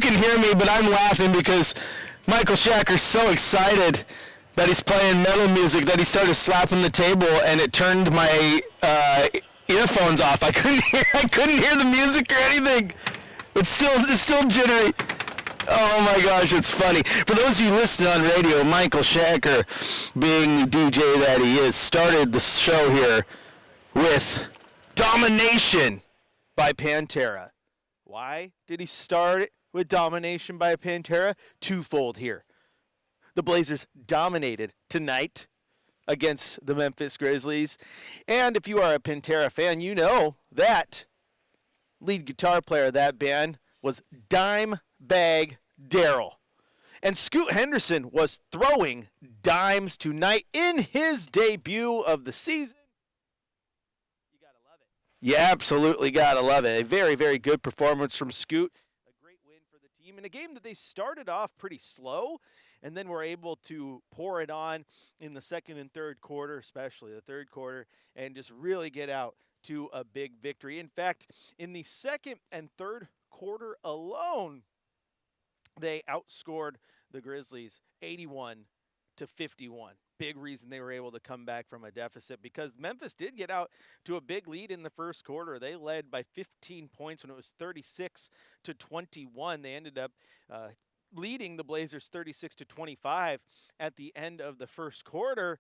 can hear me, but I'm laughing because Michael Shacker's so excited that he's playing metal music that he started slapping the table, and it turned my earphones off. I couldn't hear the music or anything. It's still jittery. Oh my gosh, it's funny. For those of you listening on radio, Michael Shacker, being the DJ that he is, started the show here with Domination by Pantera. Why did he start it with Domination by Pantera? Twofold here. The Blazers dominated tonight against the Memphis Grizzlies. And if you are a Pantera fan, you know that lead guitar player of that band was Dimebag Darrell. And Scoot Henderson was throwing dimes tonight in his debut of the season. You got to love it. You absolutely got to love it. A very, very good performance from Scoot. A great win for the team in a game that they started off pretty slow and then were able to pour it on in the second and third quarter, especially the third quarter, and just really get out to a big victory. In fact, in the second and third quarter alone, they outscored the Grizzlies 81-51. Big reason they were able to come back from a deficit, because Memphis did get out to a big lead in the first quarter. They led by 15 points when it was 36-21. They ended up leading the Blazers 36-25 at the end of the first quarter.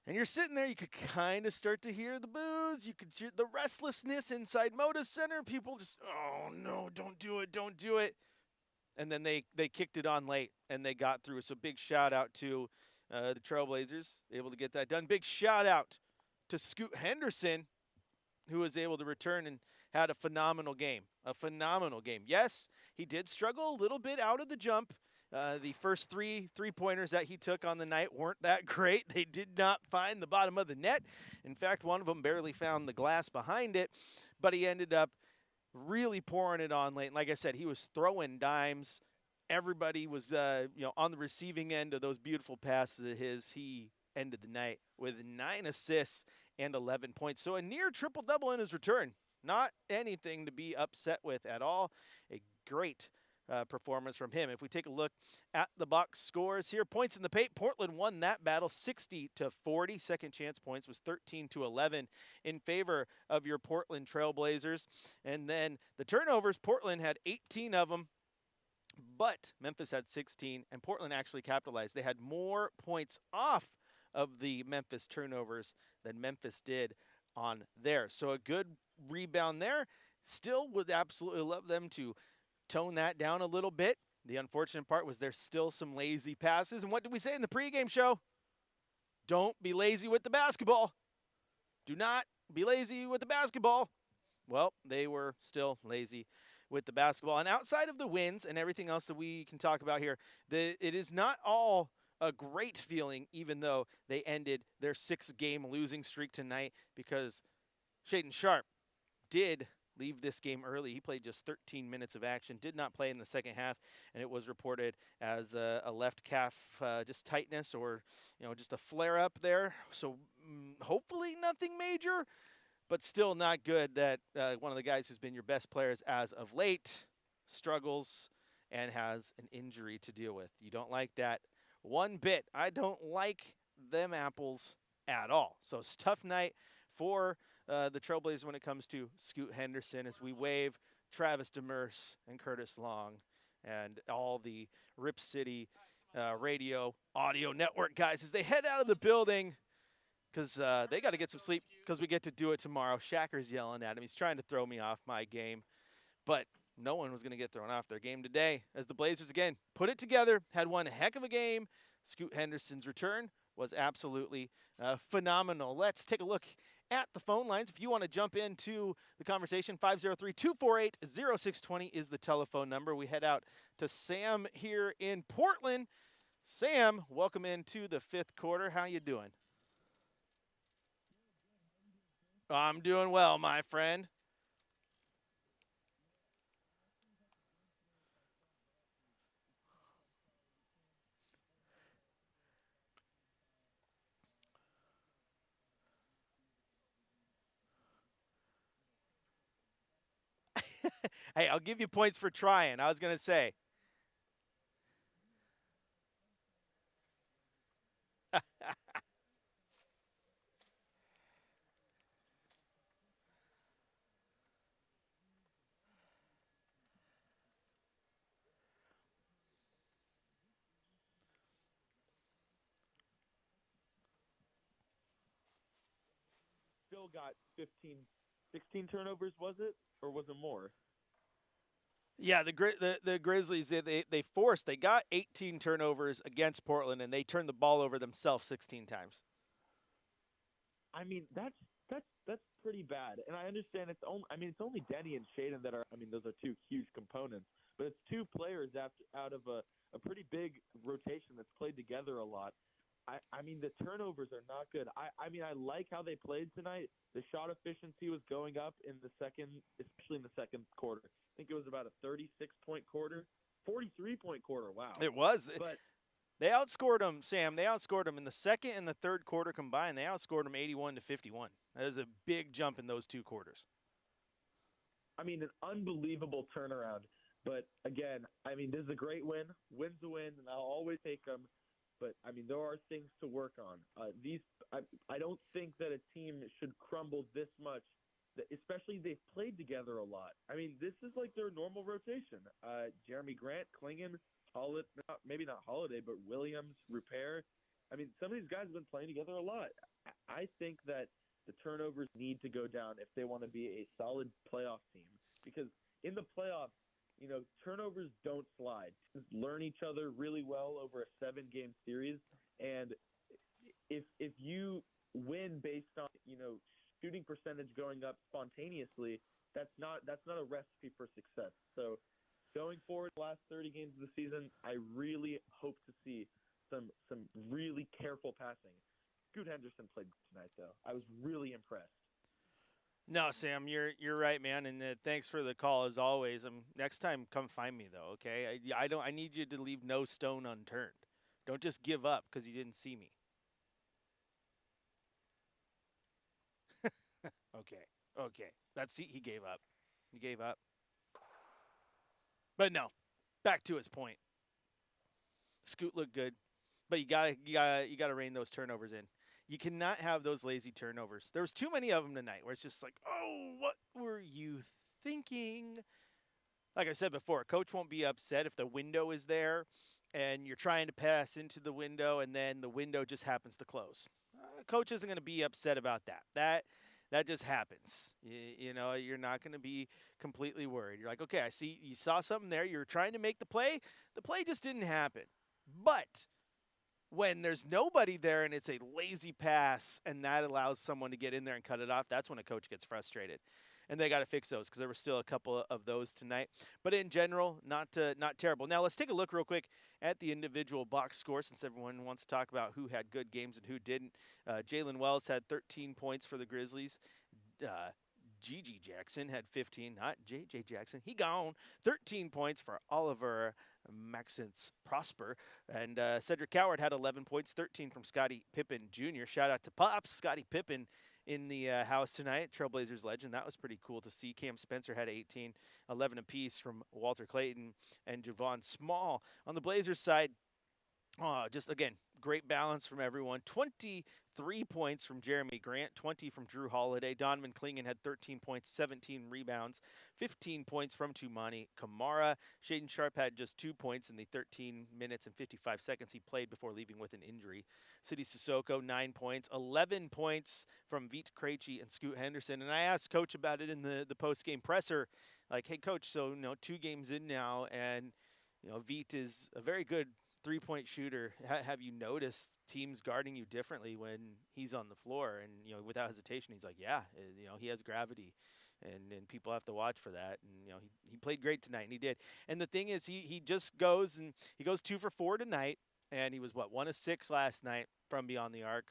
And you're sitting there, you could kind of start to hear the boos. You could hear the restlessness inside Moda Center. People just, oh, no, don't do it. And then they kicked it on late, and they got through. So big shout-out to the Trailblazers, able to get that done. Big shout-out to Scoot Henderson, who was able to return and had a phenomenal game. Yes, he did struggle a little bit out of the jump. The first three-pointers that he took on the night weren't that great. They did not find the bottom of the net. In fact, one of them barely found the glass behind it, but he ended up really pouring it on late. And like I said, he was throwing dimes. Everybody was on the receiving end of those beautiful passes of his. He ended the night with 9 assists and 11 points. So a near triple-double in his return. Not anything to be upset with at all. A great performance from him. If we take a look at the box scores here, points in the paint, Portland won that battle 60-40. Second chance points was 13-11 in favor of your Portland Trailblazers. And then the turnovers, Portland had 18 of them, but Memphis had 16, and Portland actually capitalized. They had more points off of the Memphis turnovers than Memphis did on theirs. So a good rebound there. Still would absolutely love them to tone that down a little bit. The unfortunate part was there's still some lazy passes. And what did we say in the pregame show? Don't be lazy with the basketball. Do not be lazy with the basketball. Well, they were still lazy with the basketball. And outside of the wins and everything else that we can talk about here, it is not all a great feeling, even though they ended their 6-game losing streak tonight, because Shaedon Sharpe did leave this game early. He played just 13 minutes of action, did not play in the second half, and it was reported as a left calf just tightness, or just a flare-up there. So hopefully nothing major, but still not good that one of the guys who's been your best players as of late struggles and has an injury to deal with. You don't like that one bit. I don't like them apples at all. So it's a tough night for the Trailblazers when it comes to Scoot Henderson, as we wave Travis Demers and Curtis Long and all the Rip City radio audio network guys as they head out of the building, because they got to get some sleep, because we get to do it tomorrow. Shacker's yelling at him. He's trying to throw me off my game, but no one was going to get thrown off their game today, as the Blazers, again, put it together, had one heck of a game. Scoot Henderson's return was absolutely phenomenal. Let's take a look at the phone lines. If you want to jump into the conversation, 503-248-0620 is the telephone number. We head out to Sam here in Portland. Sam, welcome into the fifth quarter. How you doing? I'm doing well, my friend. Hey, I'll give you points for trying. I was going to say, still got 15, 16 turnovers, was it? Or was it more? Yeah, the Grizzlies they got 18 turnovers against Portland, and they turned the ball over themselves 16 times. I mean, that's pretty bad. And I understand it's only Denny and Shaden that are. I mean, those are two huge components, but it's two players out of a pretty big rotation that's played together a lot. I mean, the turnovers are not good. I mean, I like how they played tonight. The shot efficiency was going up in the second, especially in the second quarter. I think it was about a 36-point quarter, 43-point quarter. Wow. It was. But They outscored them, Sam. They outscored them in the second and the third quarter combined. They outscored them 81-51. That is a big jump in those two quarters. I mean, an unbelievable turnaround. But again, I mean, this is a great win. Win's a win, and I'll always take them. But I mean, there are things to work on. I don't think that a team should crumble this much. Especially they've played together a lot. I mean, this is like their normal rotation. Jeremy Grant, Klingon, maybe not Holiday, but Williams, Repair. I mean, some of these guys have been playing together a lot. I think that the turnovers need to go down if they want to be a solid playoff team. Because in the playoffs, you know, turnovers don't slide. Teams learn each other really well over a 7-game series. And if you win based on, you know, shooting percentage going up spontaneously, that's not a recipe for success. So going forward, the last 30 games of the season, I really hope to see some really careful passing. Scoot Henderson played tonight, though. I was really impressed. No, Sam, you're right, man, and thanks for the call as always. Next time, come find me though, okay? I need you to leave no stone unturned. Don't just give up because you didn't see me. Okay. He gave up. He gave up. But no, back to his point. Scoot looked good, but you gotta rein those turnovers in. You cannot have those lazy turnovers. There was too many of them tonight where it's just like, oh, what were you thinking? Like I said before, coach won't be upset if the window is there and you're trying to pass into the window and then the window just happens to close. Coach isn't going to be upset about that. That just happens. You know, you're not going to be completely worried. You're like, okay, I see you saw something there. You're trying to make the play. The play just didn't happen. But when there's nobody there and it's a lazy pass and that allows someone to get in there and cut it off, that's when a coach gets frustrated. And they got to fix those because there were still a couple of those tonight. But in general, not terrible. Now, let's take a look real quick at the individual box score since everyone wants to talk about who had good games and who didn't. Jalen Wells had 13 points for the Grizzlies. Gigi Jackson had 15, not J.J. Jackson. He gone. 13 points for Oliver Maxence Prosper. And Cedric Coward had 11 points, 13 from Scottie Pippen Jr. Shout out to Pops, Scottie Pippen in the house tonight, Trailblazers legend. That was pretty cool to see. Cam Spencer had 18, 11 apiece from Walter Clayton and Javon Small. On the Blazers side, just again, great balance from everyone. 23 points from Jeremy Grant, 20 from Drew Holiday. Donovan Clingan had 13 points, 17 rebounds, 15 points from Tumani Kamara. Shaden Sharp had just 2 points in the 13 minutes and 55 seconds he played before leaving with an injury. City Sissoko, 9 points, 11 points from Vit Krejci and Scoot Henderson. And I asked Coach about it in the post-game presser, like, hey, Coach, so, 2 games in now, and, Vit is a very good three-point shooter. Have you noticed teams guarding you differently when he's on the floor? And, without hesitation, he's like, yeah, he has gravity, and people have to watch for that. And, he played great tonight, and he did. And the thing is, he just goes, and he goes 2 for 4 tonight, and he was, 1 of 6 last night from beyond the arc.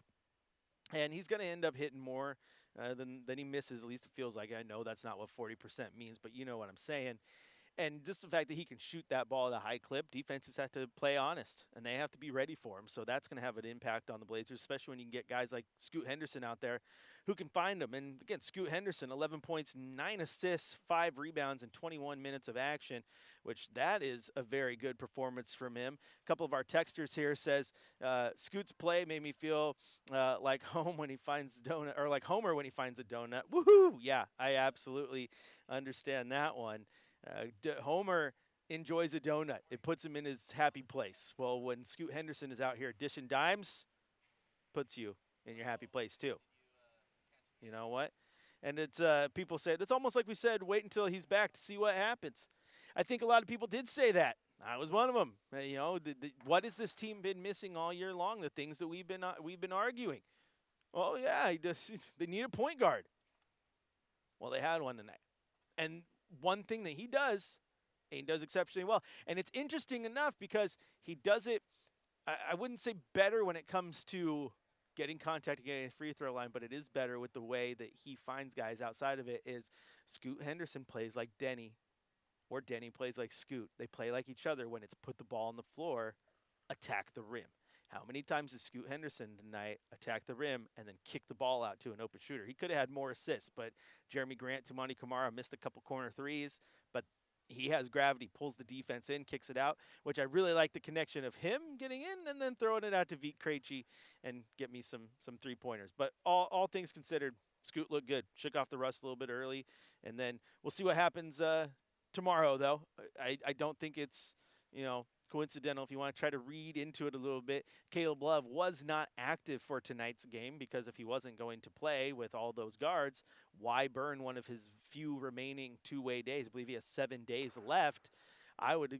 And he's going to end up hitting more than he misses, at least it feels like. I know that's not what 40% means, but you know what I'm saying. And just the fact that he can shoot that ball at a high clip, defenses have to play honest, and they have to be ready for him. So that's going to have an impact on the Blazers, especially when you can get guys like Scoot Henderson out there who can find them. And again, Scoot Henderson, 11 points, 9 assists, 5 rebounds, and 21 minutes of action, which that is a very good performance from him. A couple of our texters here says, Scoot's play made me feel like home when he finds a donut, or like Homer when he finds a donut. Woohoo! Yeah, I absolutely understand that one. Homer enjoys a donut. It puts him in his happy place. Well, when Scoot Henderson is out here dishing dimes, puts you in your happy place too. You know what? And it's people said it's almost like we said, wait until he's back to see what happens. I think a lot of people did say that. I was one of them. You know, what has this team been missing all year long? The things that we've been arguing. Oh yeah, they need a point guard. Well, they had one tonight, and one thing that he does, and he does exceptionally well. And it's interesting enough because he does it. I wouldn't say better when it comes to getting contact and getting a free throw line, but it is better with the way that he finds guys outside of it. Is Scoot Henderson plays like Denny, or Denny plays like Scoot. They play like each other when it's put the ball on the floor, attack the rim. How many times did Scoot Henderson tonight attack the rim and then kick the ball out to an open shooter? He could have had more assists, but Jeremy Grant, Tumani Kamara missed a couple corner threes, but he has gravity, pulls the defense in, kicks it out, which I really like the connection of him getting in and then throwing it out to Vit Krejci and get me some three-pointers. But all things considered, Scoot looked good. Shook off the rust a little bit early, and then we'll see what happens tomorrow, though. I don't think it's, coincidental. If you want to try to read into it a little bit, Caleb Love was not active for tonight's game because if he wasn't going to play with all those guards, why burn one of his few remaining two-way days? I believe he has 7 days left. I would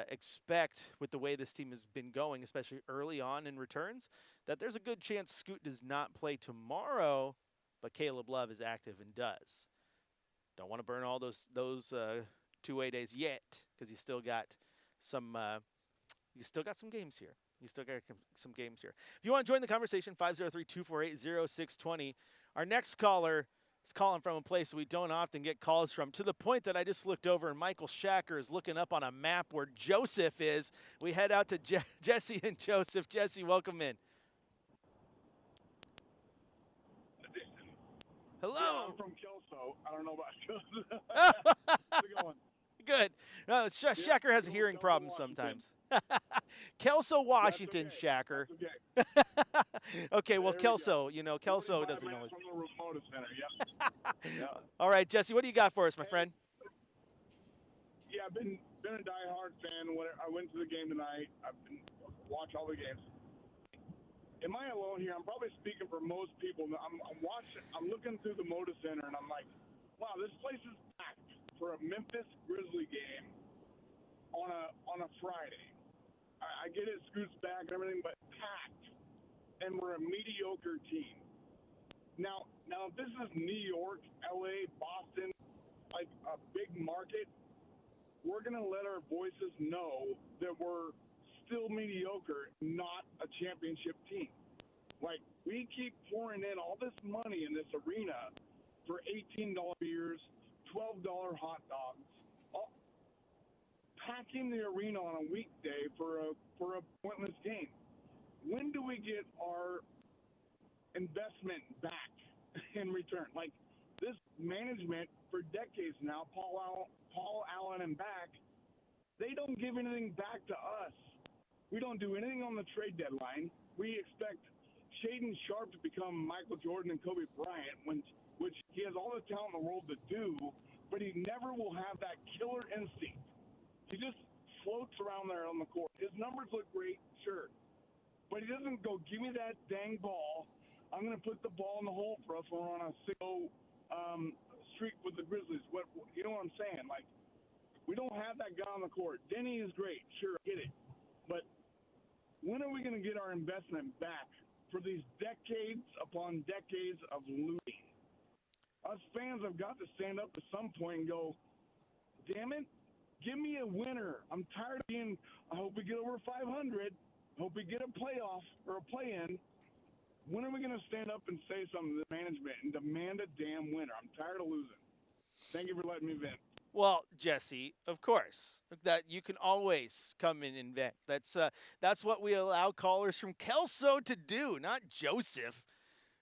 expect, with the way this team has been going, especially early on in returns, that there's a good chance Scoot does not play tomorrow, but Caleb Love is active and does. Don't want to burn all those two-way days yet because you still got some games here. If you want to join the conversation, 503-248-0620. Our next caller is calling from a place we don't often get calls from, to the point that I just looked over and Michael Shacker is looking up on a map where Joseph is. We head out to Jesse and Joseph. Jesse, welcome in. Hello. Yeah, I'm from Kelso. I don't know about Joseph. How's it going? Good. Shacker has a hearing problem sometimes. Kelso, Washington, okay. Shacker. That's okay. Okay, well, There we Kelso, go. Kelso doesn't know. From the remote center, yeah. All right, Jesse, what do you got for us, my friend? Yeah, I've been a diehard fan. I went to the game tonight. I've been watch all the games. Am I alone here? I'm probably speaking for most people. I'm looking through the Moda Center, and I'm like, wow, this place is packed for a Memphis Grizzly game on a Friday. I get it, Scoot's back and everything, but packed, and we're a mediocre team. Now if this is New York, LA, Boston, like a big market, we're gonna let our voices know that we're still mediocre, not a championship team. Like, we keep pouring in all this money in this arena for $18 beers, $12 hot dogs, packing the arena on a weekday for a pointless game. When do we get our investment back in return? Like, this management for decades now, Paul Allen and back, they don't give anything back to us. We don't do anything on the trade deadline. We expect Shaedon Sharpe to become Michael Jordan and Kobe Bryant, which he has all the talent in the world to do, but he never will have that killer instinct. He just floats around there on the court. His numbers look great, sure, but he doesn't go, give me that dang ball. I'm going to put the ball in the hole for us when we're on a 6-0 streak with the Grizzlies. You know what I'm saying? Like, we don't have that guy on the court. Denny is great, sure, I get it, but when are we going to get our investment back for these decades upon decades of looting? Us fans have got to stand up at some point and go, damn it, give me a winner. I'm tired of being, I hope we get over 500. I hope we get a playoff or a play-in. When are we going to stand up and say something to the management and demand a damn winner? I'm tired of losing. Thank you for letting me vent. Well, Jesse, of course, that you can always come in and vent. That's what we allow callers from Kelso to do, not Joseph.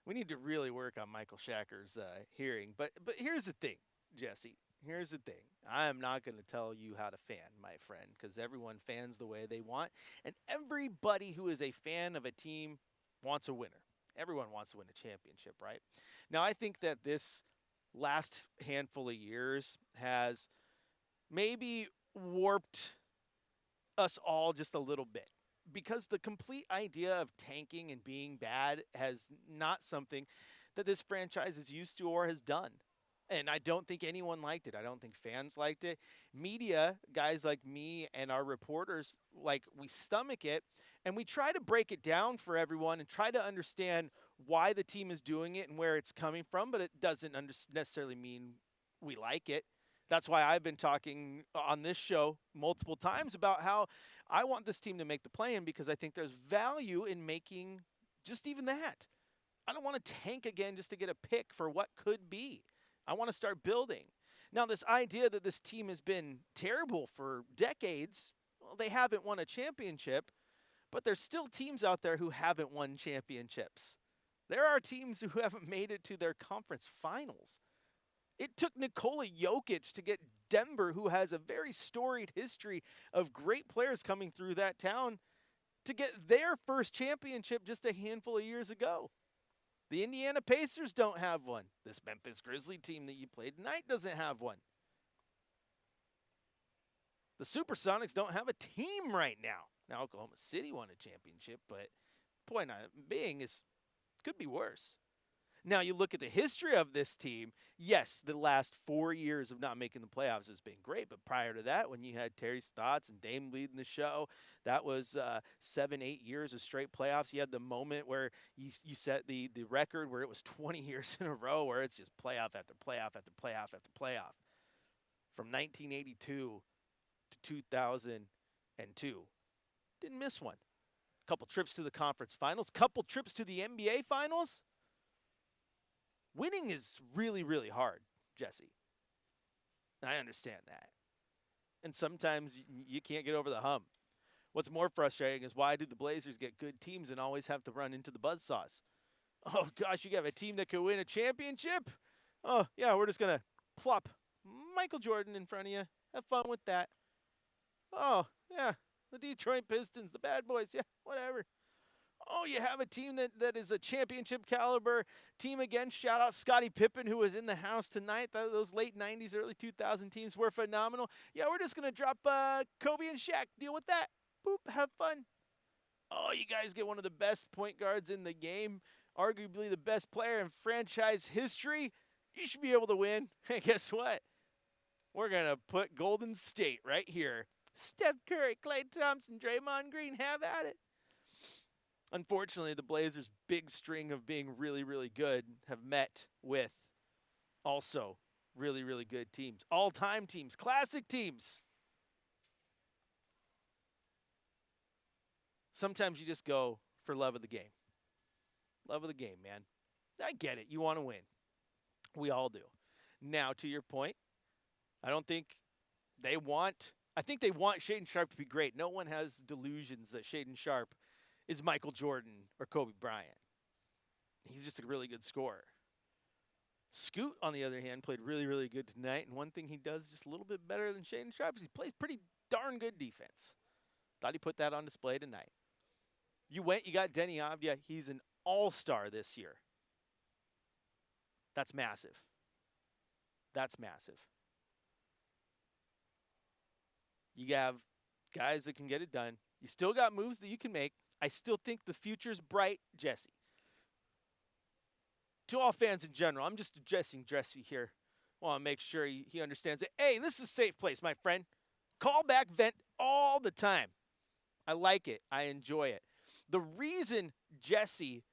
We need to really work on Michael Shacker's hearing. But here's the thing, Jesse. Here's the thing. I am not going to tell you how to fan, my friend, because everyone fans the way they want. And everybody who is a fan of a team wants a winner. Everyone wants to win a championship, right? Now, I think that this last handful of years has maybe warped us all just a little bit, because the complete idea of tanking and being bad has not something that this franchise is used to or has done. And I don't think anyone liked it. I don't think fans liked it. Media, guys like me and our reporters, like, we stomach it and we try to break it down for everyone and try to understand why the team is doing it and where it's coming from, but it doesn't necessarily mean we like it. That's why I've been talking on this show multiple times about how I want this team to make the play-in because I think there's value in making just even that. I don't want to tank again just to get a pick for what could be. I want to start building. Now, this idea that this team has been terrible for decades, well, they haven't won a championship, but there's still teams out there who haven't won championships. There are teams who haven't made it to their conference finals. It took Nikola Jokic to get Denver, who has a very storied history of great players coming through that town, to get their first championship just a handful of years ago. The Indiana Pacers don't have one. This Memphis Grizzlies team that you played tonight doesn't have one. The Supersonics don't have a team right now. Now, Oklahoma City won a championship, but point I'm being is could be worse. Now, you look at the history of this team, yes, the last 4 years of not making the playoffs has been great, but prior to that, when you had Terry Stotts and Dame leading the show, that was 7-8 years of straight playoffs. You had the moment where you set the record where it was 20 years in a row where it's just playoff after playoff after playoff after playoff. From 1982 to 2002. Didn't miss one. Couple trips to the conference finals, couple trips to the NBA finals. Winning is really, really hard, Jesse. I understand that. And sometimes you can't get over the hump. What's more frustrating is why do the Blazers get good teams and always have to run into the buzzsaws? Oh, gosh, you have a team that could win a championship? Oh, yeah, we're just going to plop Michael Jordan in front of you. Have fun with that. Oh, yeah, the Detroit Pistons, the bad boys, yeah, whatever. Oh, you have a team that is a championship caliber team again. Shout out Scottie Pippen, who was in the house tonight. Those late 90s, early 2000 teams were phenomenal. Yeah, we're just going to drop Kobe and Shaq. Deal with that. Boop, have fun. Oh, you guys get one of the best point guards in the game, arguably the best player in franchise history. You should be able to win. Hey, guess what? We're going to put Golden State right here. Steph Curry, Klay Thompson, Draymond Green, have at it. Unfortunately, the Blazers' big string of being really, really good have met with also really, really good teams. All-time teams, classic teams. Sometimes you just go for love of the game. Love of the game, man. I get it. You want to win. We all do. Now, to your point, I think they want Shaedon Sharpe to be great. No one has delusions that Shaedon Sharpe is Michael Jordan or Kobe Bryant. He's just a really good scorer. Scoot, on the other hand, played really, really good tonight, and one thing he does just a little bit better than Shaedon Sharpe is he plays pretty darn good defense. Thought he put that on display tonight. You got Denny Avdia. He's an all-star this year. That's massive. That's massive. You have guys that can get it done. You still got moves that you can make. I still think the future's bright, Jesse. To all fans in general, I'm just addressing Jesse here. I want to make sure he understands it. Hey, this is a safe place, my friend. Call back, vent all the time. I like it. I enjoy it. The reason Jesse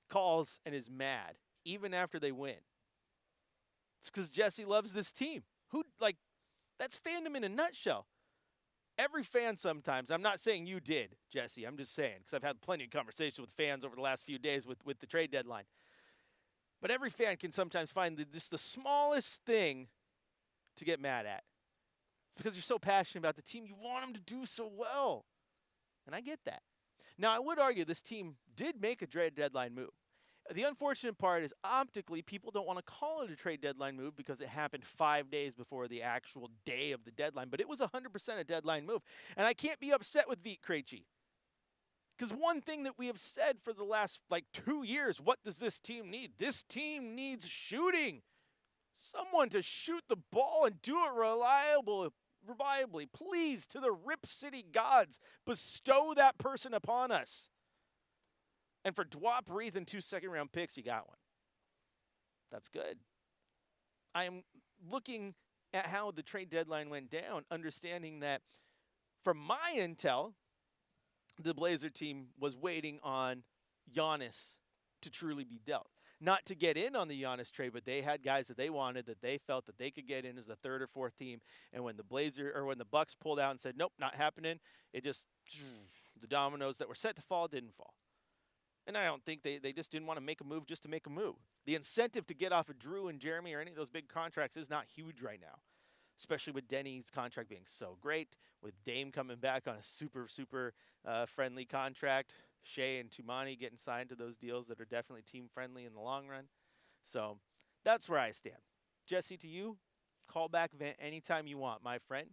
calls and is mad, even after they win, it's because Jesse loves this team. That's fandom in a nutshell. Every fan sometimes, I'm not saying you did, Jesse, I'm just saying, because I've had plenty of conversations with fans over the last few days with the trade deadline. But every fan can sometimes find just the smallest thing to get mad at. It's because you're so passionate about the team, you want them to do so well. And I get that. Now, I would argue this team did make a trade deadline move. The unfortunate part is optically people don't want to call it a trade deadline move because it happened 5 days before the actual day of the deadline. But it was 100% a deadline move. And I can't be upset with Vít Krejci. Because one thing that we have said for the last 2 years, what does this team need? This team needs shooting. Someone to shoot the ball and do it reliably. Please, to the Rip City gods, bestow that person upon us. And for Dwop, Reith, and 2 second-round picks, you got one. That's good. I am looking at how the trade deadline went down, understanding that from my intel, the Blazer team was waiting on Giannis to truly be dealt. Not to get in on the Giannis trade, but they had guys that they wanted that they felt that they could get in as the third or fourth team. And when the Bucks pulled out and said, nope, not happening, it just the dominoes that were set to fall didn't fall. And I don't think they just didn't want to make a move just to make a move. The incentive to get off of Drew and Jeremy or any of those big contracts is not huge right now, especially with Denny's contract being so great, with Dame coming back on a super friendly contract, Shea and Tumani getting signed to those deals that are definitely team-friendly in the long run. So that's where I stand. Jesse, to you, call back vent anytime you want, my friend.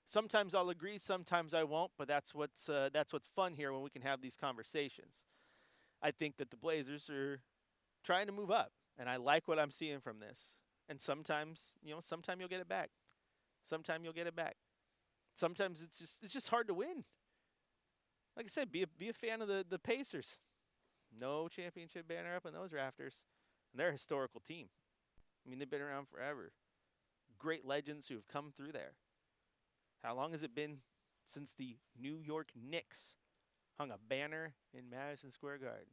Sometimes I'll agree, sometimes I won't, but that's what's fun here when we can have these conversations. I think that the Blazers are trying to move up, and I like what I'm seeing from this. And sometimes, sometime you'll get it back. Sometime you'll get it back. Sometimes it's just hard to win. Like I said, be a fan of the Pacers. No championship banner up in those rafters. And they're a historical team. I mean, they've been around forever. Great legends who have come through there. How long has it been since the New York Knicks hung a banner in Madison Square Garden?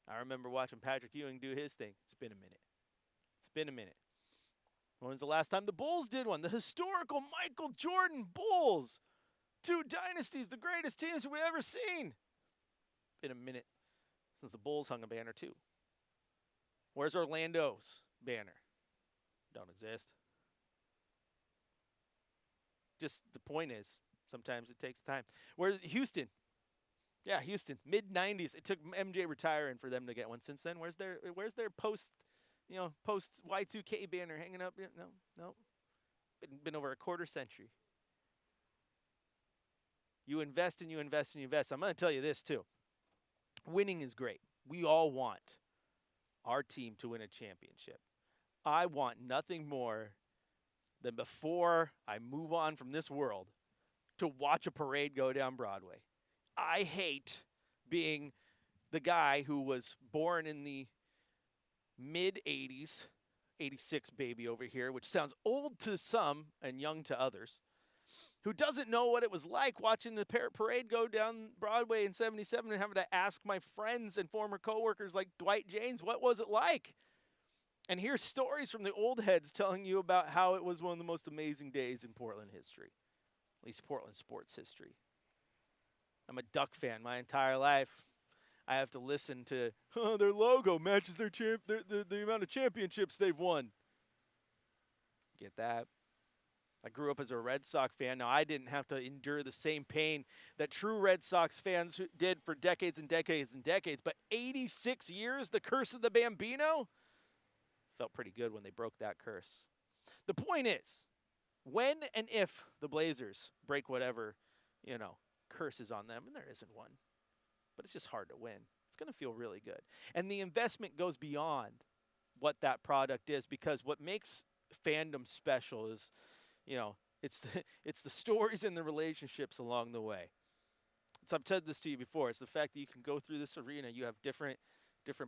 I remember watching Patrick Ewing do his thing. It's been a minute. When was the last time the Bulls did one? The historical Michael Jordan Bulls. 2 dynasties, the greatest teams we've ever seen. Been a minute since the Bulls hung a banner too. Where's Orlando's banner? Don't exist. Just the point is, sometimes it takes time. Where's Houston? Yeah, Houston, mid-90s. It took MJ retiring for them to get one. Since then, where's their post Y2K banner hanging up? No. Been over a quarter century. You invest and you invest and you invest. I'm going to tell you this too. Winning is great. We all want our team to win a championship. I want nothing more than before I move on from this world to watch a parade go down Broadway. I hate being the guy who was born in the mid-'80s, 86 baby over here, which sounds old to some and young to others, who doesn't know what it was like watching the parade go down Broadway in 77 and having to ask my friends and former coworkers like Dwight James, what was it like? And hear stories from the old heads telling you about how it was one of the most amazing days in Portland history, at least Portland sports history. I'm a Duck fan my entire life. I have to listen to, their logo matches the amount of championships they've won. Get that? I grew up as a Red Sox fan. Now, I didn't have to endure the same pain that true Red Sox fans did for decades and decades and decades. But 86 years, the curse of the Bambino? Felt pretty good when they broke that curse. The point is, when and if the Blazers break whatever, curse is on them, and there isn't one, but it's just hard to win. It's going to feel really good. And the investment goes beyond what that product is, because what makes fandom special is, it's the stories and the relationships along the way. So I've said this to you before. It's the fact that you can go through this arena. You have different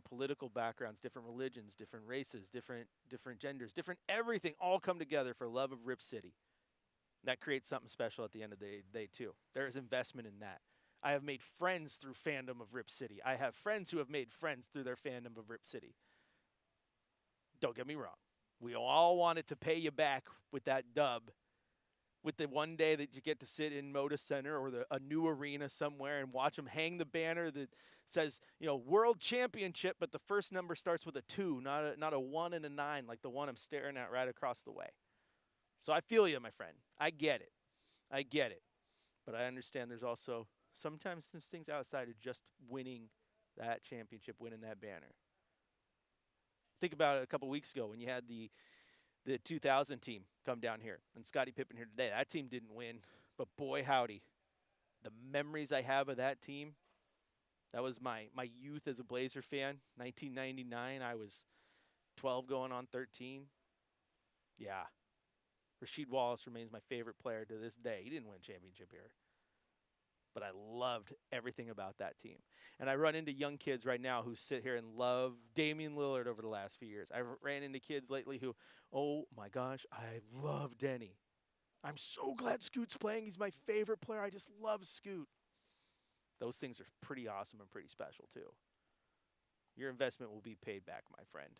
political backgrounds, different religions, different races, different genders, different everything all come together for love of Rip City. That creates something special at the end of the day, too. There is investment in that. I have made friends through fandom of Rip City. I have friends who have made friends through their fandom of Rip City. Don't get me wrong. We all wanted to pay you back with that dub, with the one day that you get to sit in Moda Center or a new arena somewhere and watch them hang the banner that says, World Championship, but the first number starts with a 2, not a 1 and a 9 like the one I'm staring at right across the way. So I feel you, my friend. I get it. But I understand there's also sometimes there's things outside of just winning that championship, winning that banner. Think about it a couple weeks ago when you had the 2000 team come down here, and Scottie Pippen here today. That team didn't win, but boy, howdy. The memories I have of that team, that was my youth as a Blazer fan. 1999, I was 12 going on 13. Yeah. Rasheed Wallace remains my favorite player to this day. He didn't win a championship here. but I loved everything about that team. And I run into young kids right now who sit here and love Damian Lillard over the last few years. I ran into kids lately who, oh my gosh, I love Denny. I'm so glad Scoot's playing. He's my favorite player. I just love Scoot. Those things are pretty awesome and pretty special too. Your investment will be paid back, my friend.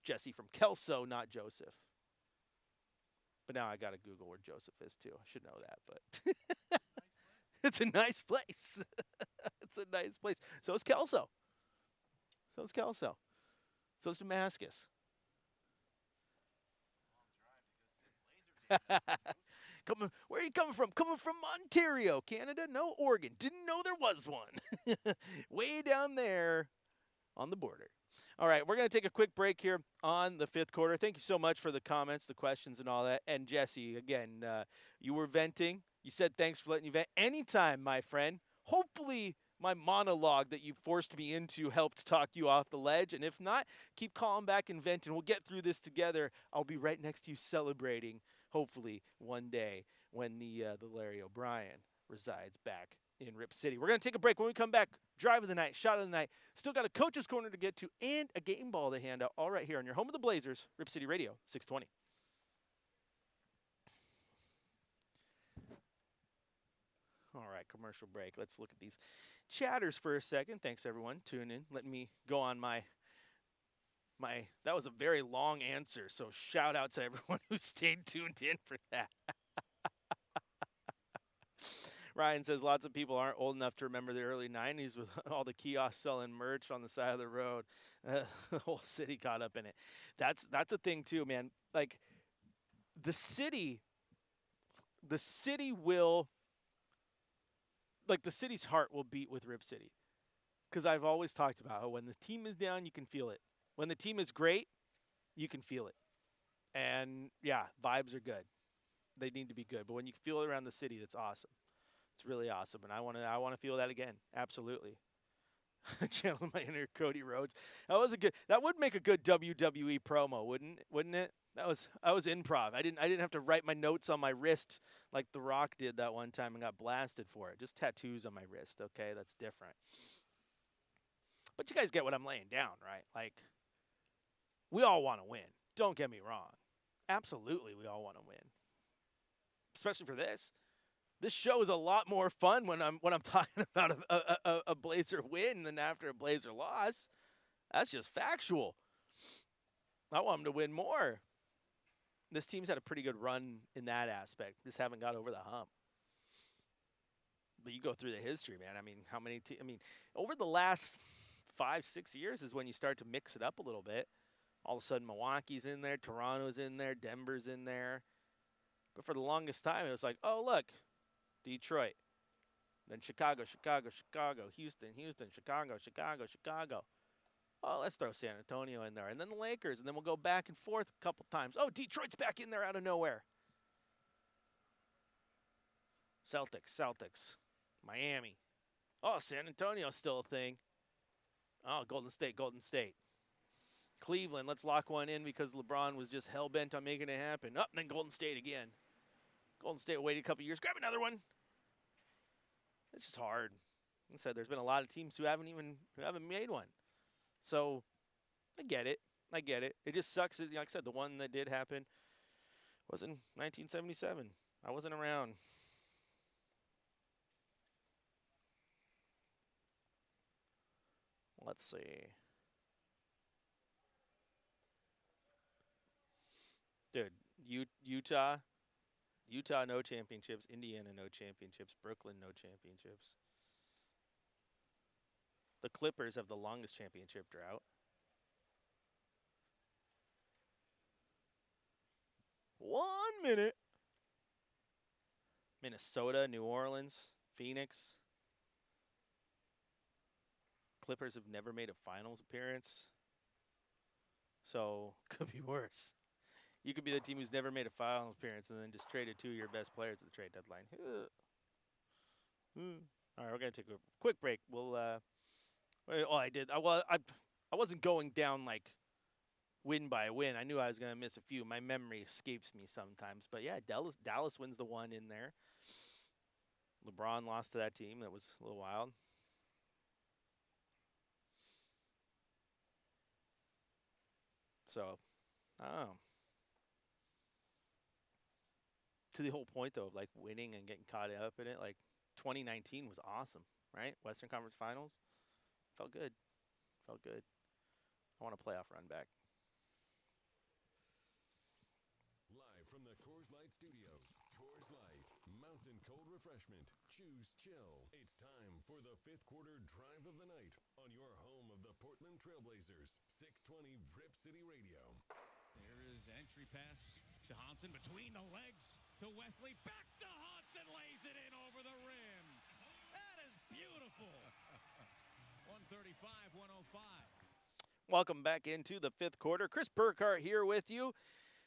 Jesse from Kelso, not Joseph. But now I got to Google where Joseph is too. I should know that, but it's a nice place. It's a nice place. So is Kelso. So is Kelso. So is Damascus. Where are you coming from? Coming from Ontario, Canada? No, Oregon. Didn't know there was one. Way down there on the border. All right, we're going to take a quick break here on the fifth quarter. Thank you so much for the comments, the questions, and all that. And Jesse, again, you were venting. You said thanks for letting you vent. Anytime, my friend. Hopefully my monologue that you forced me into helped talk you off the ledge. And if not, keep calling back and venting. We'll get through this together. I'll be right next to you celebrating, hopefully, one day when the Larry O'Brien resides back in Rip City. We're going to take a break. When we come back, drive of the night, shot of the night. Still got a coach's corner to get to and a game ball to hand out. All right here on your home of the Blazers, Rip City Radio, 620. All right, commercial break. Let's look at these chatters for a second. Thanks, everyone. Tune in. Let me go on my that was a very long answer, so shout out to everyone who stayed tuned in for that. Ryan says lots of people aren't old enough to remember the early 90s with all the kiosks selling merch on the side of the road. The whole city caught up in it. That's a thing too, man. Like the city will, like the city's heart will beat with Rip City. Because I've always talked about how when the team is down, you can feel it. When the team is great, you can feel it. And yeah, vibes are good. They need to be good. But when you feel it around the city, that's awesome. It's really awesome, and I want to feel that again. Absolutely. Channeling my inner Cody Rhodes. That would make a good WWE promo, wouldn't it? I was improv. I didn't have to write my notes on my wrist like The Rock did that one time and got blasted for it. Just tattoos on my wrist. Okay, that's different. But you guys get what I'm laying down, right? Like we all want to win. Don't get me wrong. Absolutely, we all want to win. Especially for this. This show is a lot more fun when I'm talking about a Blazer win than after a Blazer loss. That's just factual. I want them to win more. This team's had a pretty good run in that aspect. Just haven't got over the hump. But you go through the history, man. I mean, over the last 5-6 years is when you start to mix it up a little bit. All of a sudden, Milwaukee's in there, Toronto's in there, Denver's in there. But for the longest time, it was like, oh, look. Detroit, then Chicago, Houston, Chicago. Oh, let's throw San Antonio in there. And then the Lakers, and then we'll go back and forth a couple times. Oh, Detroit's back in there out of nowhere. Celtics, Miami. Oh, San Antonio's still a thing. Oh, Golden State. Cleveland, let's lock one in because LeBron was just hell-bent on making it happen. Oh, and then Golden State again. Golden State waited a couple years. Grab another one. It's just hard. Like I said, there's been a lot of teams who haven't made one. So I get it. It just sucks. Like I said, the one that did happen was in 1977. I wasn't around. Let's see. Dude, Utah, no championships. Indiana, no championships. Brooklyn, no championships. The Clippers have the longest championship drought. 1 minute. Minnesota, New Orleans, Phoenix. Clippers have never made a finals appearance. So, could be worse. You could be the team who's never made a finals appearance and then just traded two of your best players at the trade deadline. All right, we're going to take a quick break. I wasn't going down like win by win. I knew I was going to miss a few. My memory escapes me sometimes. But, yeah, Dallas wins the one in there. LeBron lost to that team. That was a little wild. So, I don't know. To the whole point, though, of like winning and getting caught up in it, like 2019 was awesome, right? Western Conference Finals. Felt good. Felt good. I want a playoff run back. Live from the Coors Light Studios, Coors Light, mountain cold refreshment. Choose chill. It's time for the fifth quarter drive of the night on your home of the Portland Trailblazers, 620 Rip City Radio. There is entry pass to Hansen between the legs to Wesley. Back to Hansen, lays it in over the rim. That is beautiful. 135-105. Welcome back into the fifth quarter. Chris Burkhardt here with you.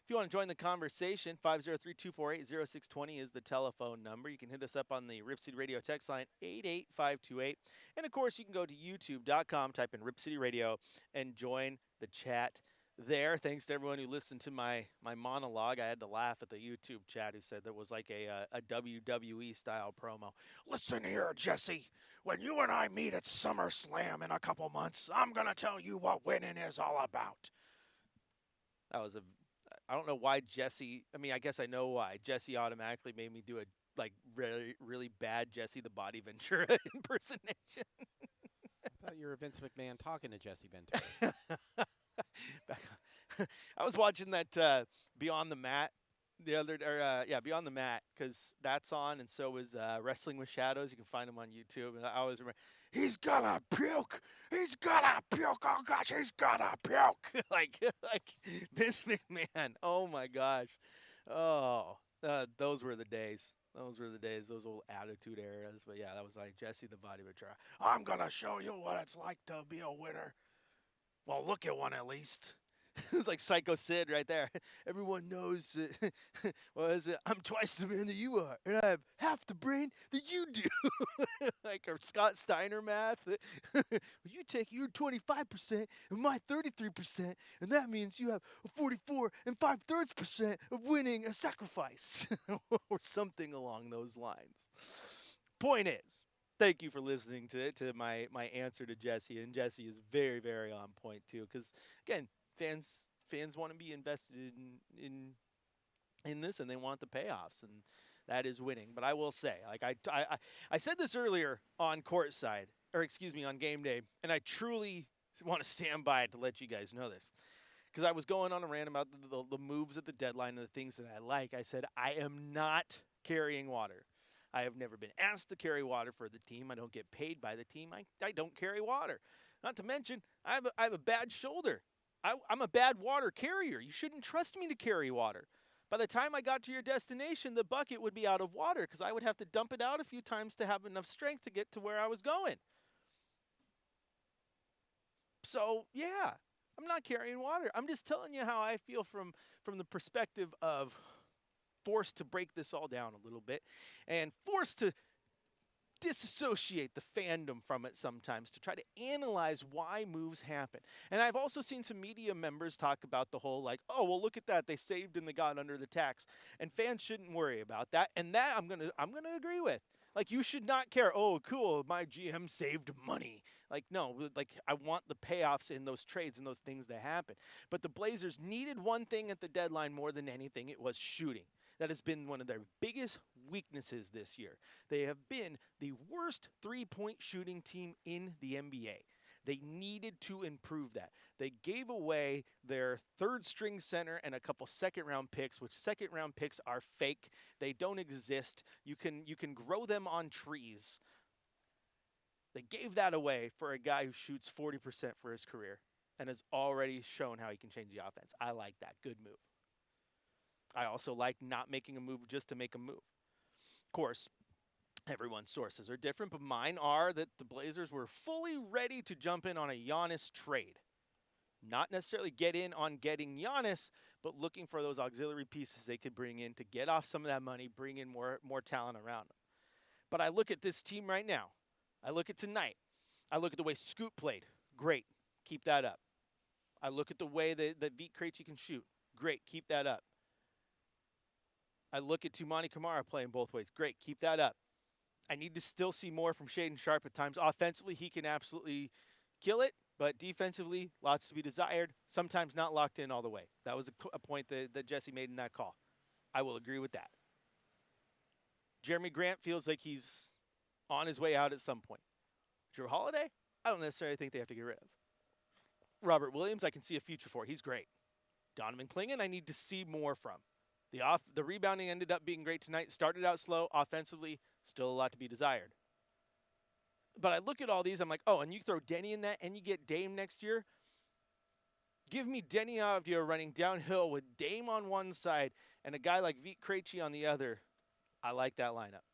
If you want to join the conversation, 503-248-0620 is the telephone number. You can hit us up on the Rip City Radio text line, 88528. And, of course, you can go to youtube.com, type in Rip City Radio, and join the chat there. Thanks to everyone who listened to my monologue. I had to laugh at the YouTube chat who said that was like a WWE-style promo. Listen here, Jesse. When you and I meet at SummerSlam in a couple months, I'm going to tell you what winning is all about. That was I don't know why Jesse, I mean, I guess I know why. Jesse automatically made me do a, like, really, really bad Jesse the Body Ventura impersonation. I thought you were Vince McMahon talking to Jesse Ventura. I was watching that Beyond the Mat Beyond the Mat, because that's on, and so is Wrestling with Shadows. You can find him on YouTube. And I always remember, he's gonna puke. He's gonna puke. Oh gosh, he's gonna puke. like Vince McMahon. Oh my gosh. Oh, those were the days. Those were the days. Those old attitude eras. But yeah, that was like Jesse the Body Ventura. I'm gonna show you what it's like to be a winner. Well, look at one at least. It was like Psycho Sid right there. Everyone knows that, what is it? I'm twice the man that you are, and I have half the brain that you do. Like our Scott Steiner math. You take your 25% and my 33%, and that means you have a 44 and 5/3% of winning a sacrifice, or something along those lines. Point is, thank you for listening to my answer to Jesse, and Jesse is very, very on point too, because again, fans want to be invested in this, and they want the payoffs, and that is winning. But I will say, like I said this earlier on courtside, or excuse me, on game day, and I truly want to stand by it to let you guys know this, because I was going on a rant about the moves at the deadline and the things that I like. I said I am not carrying water. I have never been asked to carry water for the team. I don't get paid by the team. I don't carry water. Not to mention, I have a bad shoulder. I'm a bad water carrier. You shouldn't trust me to carry water. By the time I got to your destination, the bucket would be out of water because I would have to dump it out a few times to have enough strength to get to where I was going. So, yeah, I'm not carrying water. I'm just telling you how I feel from the perspective of forced to break this all down a little bit and forced to disassociate the fandom from it sometimes to try to analyze why moves happen. And I've also seen some media members talk about the whole like, oh, well, look at that. They saved and they got under the tax. And fans shouldn't worry about that. And that I'm gonna agree with. Like, you should not care. Oh, cool, my GM saved money. Like, no, like, I want the payoffs in those trades and those things to happen. But the Blazers needed one thing at the deadline more than anything. It was shooting. That has been one of their biggest weaknesses this year. They have been the worst three-point shooting team in the NBA. They needed to improve that. They gave away their third-string center and a couple second-round picks, which second-round picks are fake. They don't exist. You can grow them on trees. They gave that away for a guy who shoots 40% for his career and has already shown how he can change the offense. I like that. Good move. I also like not making a move just to make a move. Of course, everyone's sources are different, but mine are that the Blazers were fully ready to jump in on a Giannis trade. Not necessarily get in on getting Giannis, but looking for those auxiliary pieces they could bring in to get off some of that money, bring in more talent around them. But I look at this team right now. I look at tonight. I look at the way Scoot played. Great. Keep that up. I look at the way that Vit Krejci can shoot. Great. Keep that up. I look at Toumani Camara playing both ways. Great. Keep that up. I need to still see more from Shaden Sharp at times. Offensively, he can absolutely kill it, but defensively, lots to be desired. Sometimes not locked in all the way. That was a point that Jesse made in that call. I will agree with that. Jeremy Grant feels like he's on his way out at some point. Drew Holiday, I don't necessarily think they have to get rid of. Robert Williams, I can see a future for. He's great. Donovan Clingan, I need to see more from. The rebounding ended up being great tonight. Started out slow. Offensively, still a lot to be desired. But I look at all these, I'm like, oh, and you throw Denny in that, and you get Dame next year. Give me Denny Avdia running downhill with Dame on one side and a guy like Vit Krejci on the other. I like that lineup.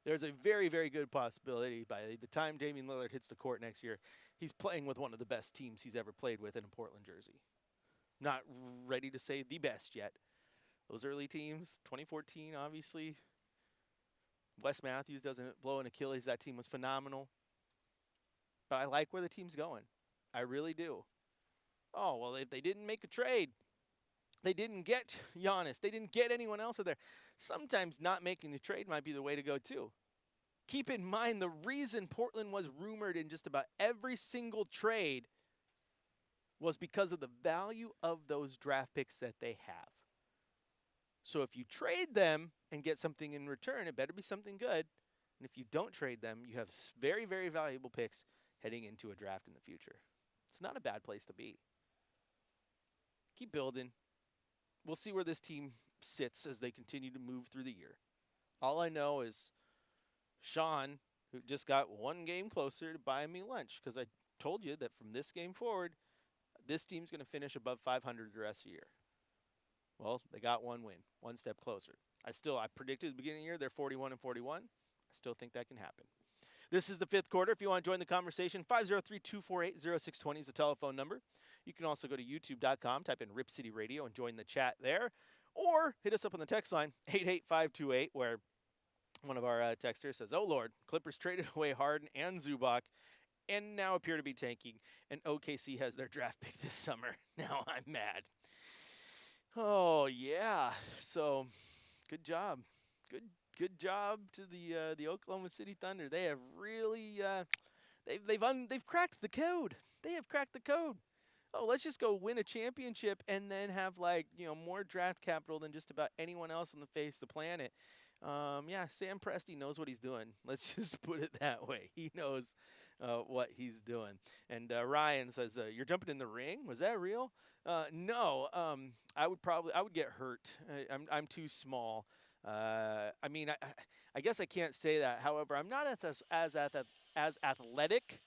There's a very, very good possibility by the time Damian Lillard hits the court next year, he's playing with one of the best teams he's ever played with in a Portland jersey. Not ready to say the best yet. Those early teams, 2014, obviously. Wes Matthews doesn't blow an Achilles. That team was phenomenal. But I like where the team's going. I really do. Oh, well, if they didn't make a trade, they didn't get Giannis, they didn't get anyone else out there. Sometimes not making the trade might be the way to go, too. Keep in mind, the reason Portland was rumored in just about every single trade was because of the value of those draft picks that they have. So if you trade them and get something in return, it better be something good. And if you don't trade them, you have very, very valuable picks heading into a draft in the future. It's not a bad place to be. Keep building. We'll see where this team sits as they continue to move through the year. All I know is Sean, who just got one game closer to buying me lunch, because I told you that from this game forward, this team's going to finish above 500 the rest of the year. Well, they got one win, one step closer. I predicted at the beginning of the year they're 41-41. I still think that can happen. This is the fifth quarter. If you want to join the conversation, 503-248-0620 is the telephone number. You can also go to youtube.com, type in Rip City Radio, and join the chat there. Or hit us up on the text line, 88528, where one of our texters says, oh, Lord, Clippers traded away Harden and Zubac and now appear to be tanking, and OKC has their draft pick this summer. Now I'm mad. Oh, yeah. So, good job. Good job to the Oklahoma City Thunder. They have really they've cracked the code. They have cracked the code. Oh, let's just go win a championship and then have more draft capital than just about anyone else on the face of the planet. Yeah, Sam Presti knows what he's doing. Let's just put it that way. He knows what he's doing. And Ryan says, "You're jumping in the ring? Was that real?" No. I would get hurt. I'm too small. I guess I can't say that. However, I'm not as athletic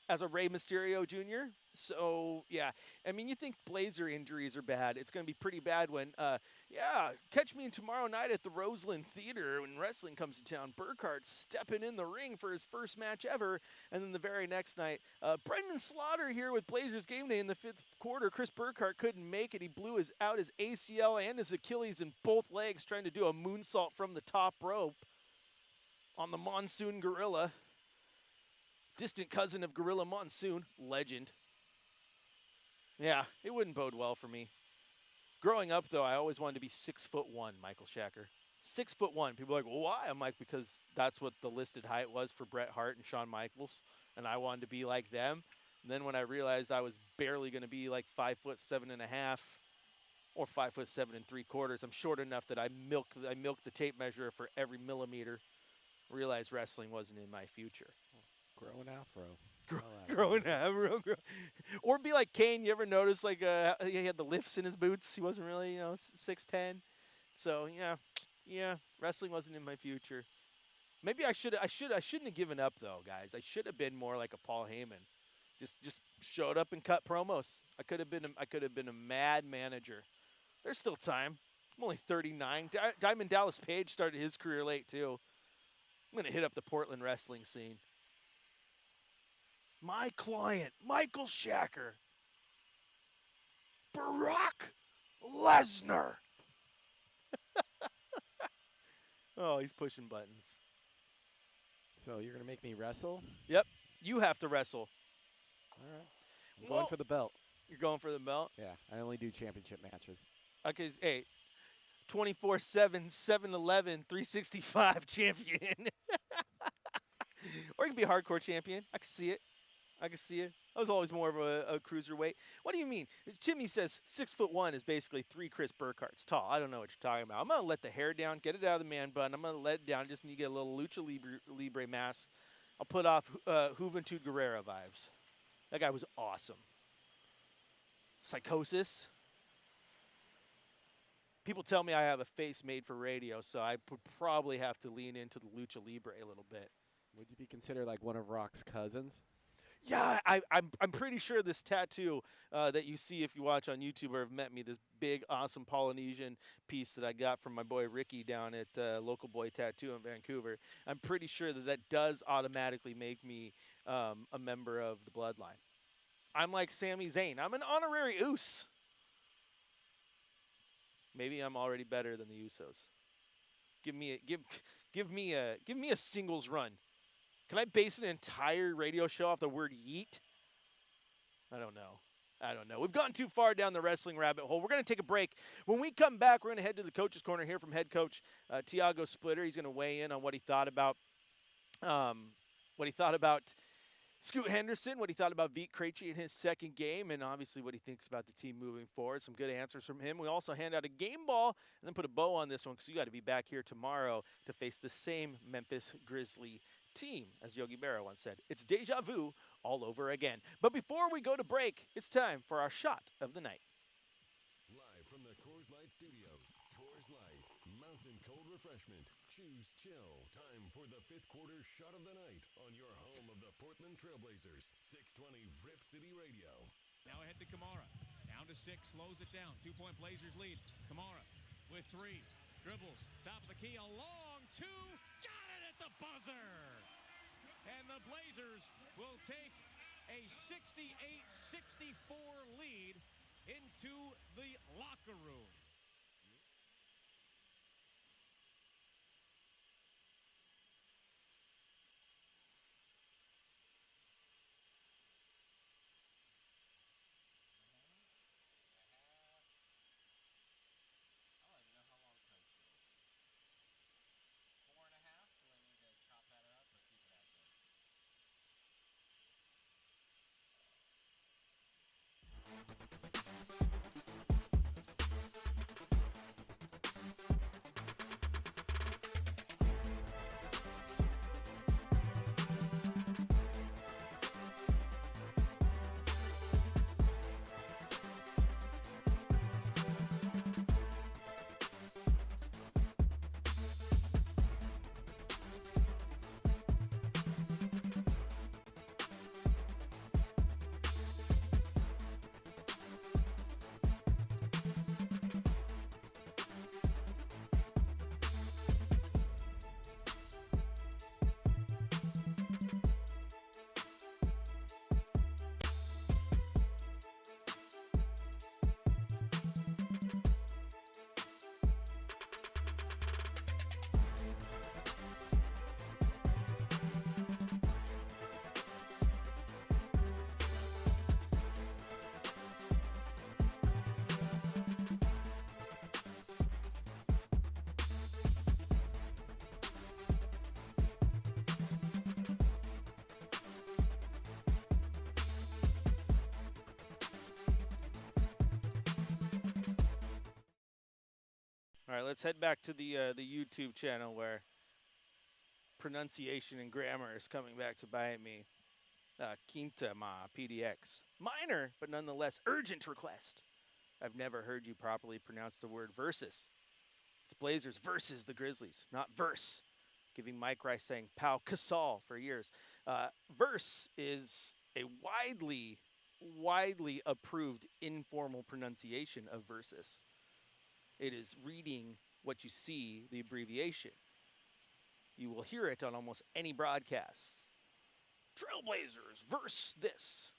as a Rey Mysterio Jr. So, yeah. I mean, you think Blazer injuries are bad. It's going to be pretty bad when, catch me tomorrow night at the Roseland Theater when wrestling comes to town. Burkhardt stepping in the ring for his first match ever. And then the very next night, Brendan Slaughter here with Blazers Game Day in the fifth quarter. Chris Burkhardt couldn't make it. He blew out his ACL and his Achilles in both legs trying to do a moonsault from the top rope on the Monsoon Gorilla. Distant cousin of Gorilla Monsoon, legend. Yeah, it wouldn't bode well for me. Growing up, though, I always wanted to be 6'1", Michael Shacker. 6'1". People are like, well, why? I'm like, because that's what the listed height was for Bret Hart and Shawn Michaels, and I wanted to be like them. And then when I realized I was barely going to be like 5'7.5" or 5'7 3/4, I'm short enough that I milked the tape measure for every millimeter. Realized wrestling wasn't in my future. Growing afro. Growing afro. Or be like Kane. You ever notice he had the lifts in his boots? He wasn't really 6'10". So yeah, wrestling wasn't in my future. Maybe I shouldn't have given up though, guys. I should have been more like a Paul Heyman. Just showed up and cut promos. I could have been a mad manager. There's still time. I'm only 39. Diamond Dallas Page started his career late too. I'm gonna hit up the Portland wrestling scene. My client, Michael Shacker. Brock Lesnar. Oh, he's pushing buttons. So you're going to make me wrestle? Yep. You have to wrestle. All right. I'm going for the belt. You're going for the belt? Yeah, I only do championship matches. Okay, hey, 24/7, 7-Eleven, 365 champion. Or you can be a hardcore champion. I can see it. I can see it. I was always more of a cruiserweight. What do you mean? Jimmy says 6'1" is basically 3 Chris Burkhardts tall. I don't know what you're talking about. I'm going to let the hair down, get it out of the man bun. I'm going to let it down. Just need to get a little Lucha Libre mask. I'll put off Juventud Guerrera vibes. That guy was awesome. Psychosis. People tell me I have a face made for radio, so I would probably have to lean into the Lucha Libre a little bit. Would you be considered like one of Rock's cousins? Yeah, I'm pretty sure this tattoo that you see if you watch on YouTube or have met me, this big, awesome Polynesian piece that I got from my boy Ricky down at Local Boy Tattoo in Vancouver, I'm pretty sure that does automatically make me a member of the bloodline. I'm like Sami Zayn. I'm an honorary Uso. Maybe I'm already better than the Usos. Give me a singles run. Can I base an entire radio show off the word yeet? I don't know. We've gone too far down the wrestling rabbit hole. We're going to take a break. When we come back, we're going to head to the coach's corner here from head coach Tiago Splitter. He's going to weigh in on what he thought about Scoot Henderson, what he thought about Vít Krejci in his second game, and obviously what he thinks about the team moving forward. Some good answers from him. We also hand out a game ball and then put a bow on this one because you got to be back here tomorrow to face the same Memphis Grizzly team, as Yogi Berra once said. It's deja vu all over again. But before we go to break, it's time for our shot of the night. Live from the Coors Light Studios, Coors Light, mountain cold refreshment. Choose chill. Time for the fifth quarter shot of the night on your home of the Portland Trailblazers, 620 Rip City Radio. Now ahead to Kamara. Down to 6, slows it down. 2-point Blazers lead. Kamara with 3. Dribbles. Top of the key. A long 2. Got it at the buzzer. And the Blazers will take a 68-64 lead into the locker room. All right, let's head back to the YouTube channel where pronunciation and grammar is coming back to bite me. Quinta Ma PDX. Minor, but nonetheless urgent request. I've never heard you properly pronounce the word versus. It's Blazers versus the Grizzlies, not verse. Giving Mike Rice saying Pau Gasol for years. Verse is a widely approved informal pronunciation of versus. It is reading what you see, the abbreviation. You will hear it on almost any broadcast. Trailblazers versus this.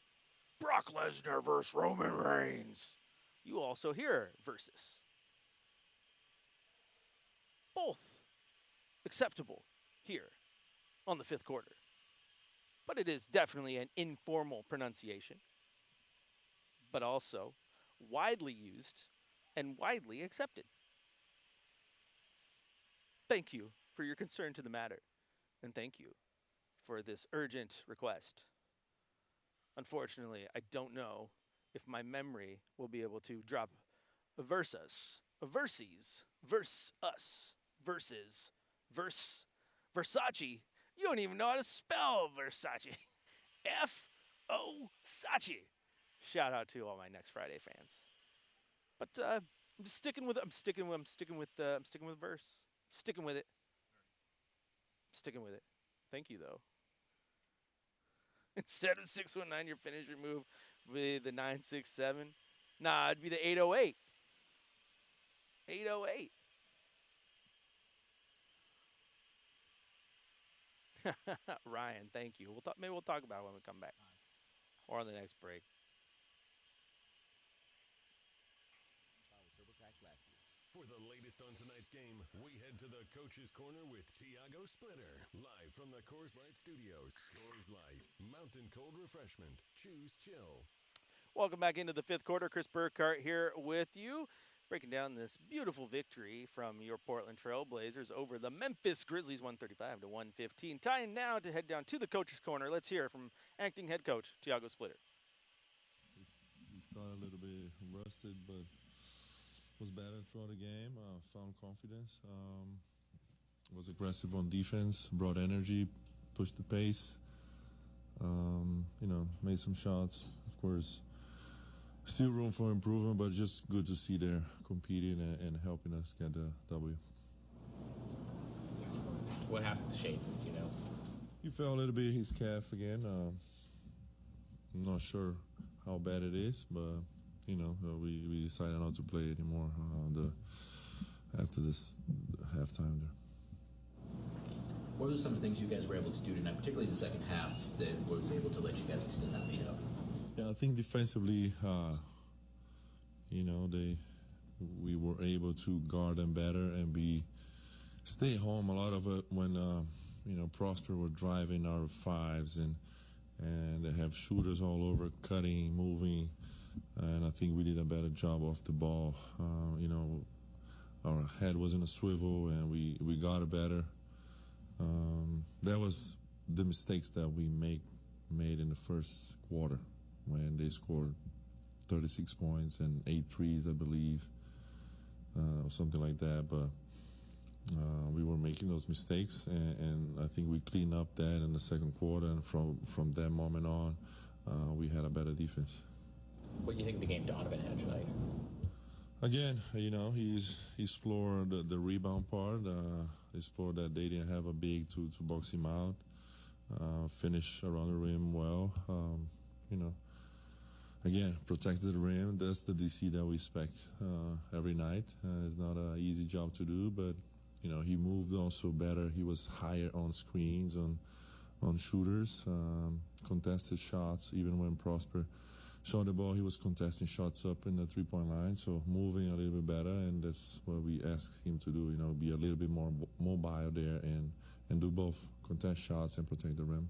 Brock Lesnar versus Roman Reigns. You also hear versus. Both acceptable here on the fifth quarter. But it is definitely an informal pronunciation, but also widely used and widely accepted. Thank you for your concern to the matter, and thank you for this urgent request. Unfortunately, I don't know if my memory will be able to drop verses, verses, verse us, verses, verse, Versace. You don't even know how to spell Versace. F-O-Sachi. Shout out to all my Next Friday fans. But I'm sticking with verse. Sticking with it. Sticking with it. Thank you though. Instead of 619, your finisher move would be the 967. Nah, it'd be the 808. 808. Ryan, thank you. Maybe we'll talk about it when we come back, or on the next break. For the latest on tonight's game, we head to the Coach's Corner with Tiago Splitter, live from the Coors Light Studios. Coors Light, mountain cold refreshment. Choose chill. Welcome back into the fifth quarter. Chris Burkhardt here with you, breaking down this beautiful victory from your Portland Trail Blazers over the Memphis Grizzlies, 135-115. Time now to head down to the Coach's Corner. Let's hear from acting head coach Tiago Splitter. We started a little bit rusted, but was better throughout the game. Found confidence. Was aggressive on defense. Brought energy. Pushed the pace. Made some shots. Of course, still room for improvement, but just good to see they're competing and helping us get the W. What happened to Shane? Do you know? He fell a little bit his calf again. I'm not sure how bad it is, but we decided not to play anymore after this halftime there. What were some of the things you guys were able to do tonight, particularly in the second half, that was able to let you guys extend that lead up? Yeah, I think defensively, we were able to guard them better and stay home. A lot of it when Prosper were driving our fives and they have shooters all over, cutting, moving. And I think we did a better job off the ball. Our head was in a swivel, and we got it better. That was the mistakes that we made in the first quarter when they scored 36 points and 8 threes, I believe, or something like that. But we were making those mistakes, and I think we cleaned up that in the second quarter. And from that moment on, we had a better defense. What do you think the game Donovan had tonight? Again, he explored the rebound part. Explored that they didn't have a big to box him out. Finish around the rim well. Again, protected the rim. That's the DC that we expect every night. It's not an easy job to do, but he moved also better. He was higher on screens, on shooters, contested shots. Even when Prosper shot the ball, he was contesting shots up in the three-point line, so moving a little bit better, and that's what we asked him to do, be a little bit more mobile there and do both, contest shots and protect the rim.